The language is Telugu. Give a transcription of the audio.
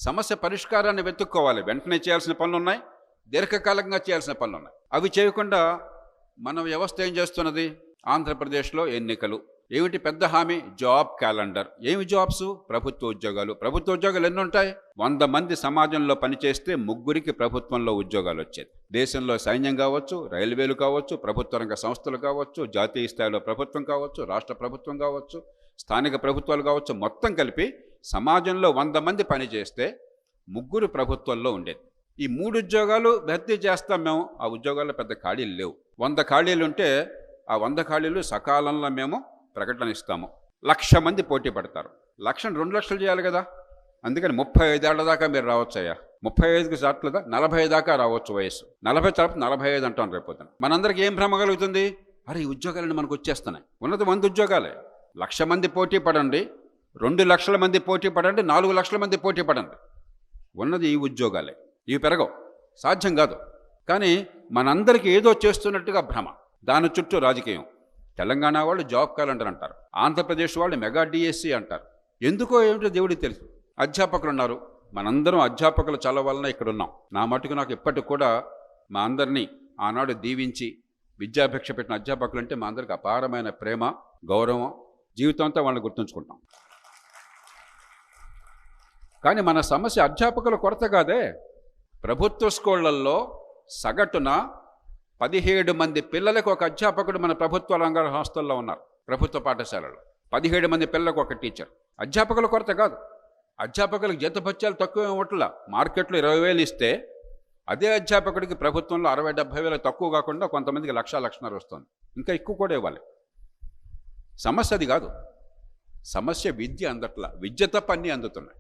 సమస్య పరిష్కారాన్ని వెతుక్కోవాలి. వెంటనే చేయాల్సిన పనులు ఉన్నాయి, దీర్ఘకాలంగా చేయాల్సిన పనులు ఉన్నాయి. అవి చేయకుండా మన వ్యవస్థ ఏం చేస్తున్నది? ఆంధ్రప్రదేశ్లో ఎన్నికలు ఏమిటి పెద్ద హామీ? Job calendar. ఏమి జాబ్స్? ప్రభుత్వ ఉద్యోగాలు. ప్రభుత్వ ఉద్యోగాలు ఎన్ని ఉంటాయి? 100 మంది సమాజంలో పనిచేస్తే 3 ప్రభుత్వంలో ఉద్యోగాలు వచ్చేది. దేశంలో సైన్యం కావచ్చు, రైల్వేలు కావచ్చు, ప్రభుత్వ రంగ సంస్థలు కావచ్చు, జాతీయ స్థాయిలో ప్రభుత్వం కావచ్చు, రాష్ట్ర ప్రభుత్వం కావచ్చు, స్థానిక ప్రభుత్వాలు కావచ్చు, మొత్తం కలిపి సమాజంలో 100 మంది పనిచేస్తే 3 ప్రభుత్వాల్లో ఉండేది. ఈ 3 ఉద్యోగాలు భర్తీ చేస్తాం మేము. ఆ ఉద్యోగాల్లో పెద్ద ఖాళీలు లేవు. 100 ఖాళీలు ఉంటే ఆ 100 ఖాళీలు సకాలంలో మేము ప్రకటన ఇస్తాము. 1,00,000 మంది పోటీ పడతారు. 1,00,000 2 లక్షలు చేయాలి కదా. అందుకని 35 ఏళ్ల దాకా మీరు రావచ్చయ్యా. 35కి దాట్లేదా 40 దాకా రావచ్చు వయసు. 40 తర్వాత 45 అంటాం రేపొద్దున. మనందరికీ ఏం భ్రమ కలుగుతుంది? అరే ఈ ఉద్యోగాలను మనకు వచ్చేస్తున్నాయి. ఉన్నది 100 ఉద్యోగాలే. 1,00,000 మంది పోటీ పడండి, 2 లక్షల మంది పోటీ పడండి, 4 లక్షల మంది పోటీ పడండి. ఉన్నది ఈ ఉద్యోగాలే. ఇవి పెరగవు, సాధ్యం కాదు. కానీ మనందరికీ ఏదో చేస్తున్నట్టుగా భ్రమ. దాని చుట్టూ రాజకీయం. తెలంగాణ వాళ్ళు జాబ్ క్యాలెండర్ అంటారు, ఆంధ్రప్రదేశ్ వాళ్ళు మెగా డిఎస్సి అంటారు. ఎందుకో ఏమిటో దేవుడికి తెలుసు. అధ్యాపకులు ఉన్నారు, మనందరం అధ్యాపకులు చదవాలన్నా ఇక్కడ ఉన్నాం. నా మటుకు నాకు ఇప్పటికి కూడా మా అందరినీ ఆనాడు దీవించి విద్యాభిక్ష పెట్టిన అధ్యాపకులు అంటే మా అందరికి అపారమైన ప్రేమ, గౌరవం. జీవితంతో వాళ్ళని గుర్తుంచుకుంటాం. కానీ మన సమస్య అధ్యాపకుల కొరత కాదే. ప్రభుత్వ స్కూళ్లలో సగటున 17 మంది పిల్లలకు ఒక అధ్యాపకుడు మన ప్రభుత్వ రంగ సంస్థల్లో ఉన్నారు. ప్రభుత్వ పాఠశాలలో 17 మంది పిల్లలకు ఒక టీచర్. అధ్యాపకుల కొరత కాదు. అధ్యాపకులకు జీతభత్యాలు తక్కువ ఇవ్వట్లా. మార్కెట్లో 20,000 ఇస్తే అదే అధ్యాపకుడికి ప్రభుత్వంలో 60,000-70,000 తక్కువ కాకుండా కొంతమందికి 1,00,000-1,50,000 వస్తుంది. ఇంకా ఎక్కువ కూడా ఇవ్వాలి. సమస్య అది కాదు. సమస్య విద్య అందట్లా. విద్య తప్ప అన్నీ అందుతున్నాయి.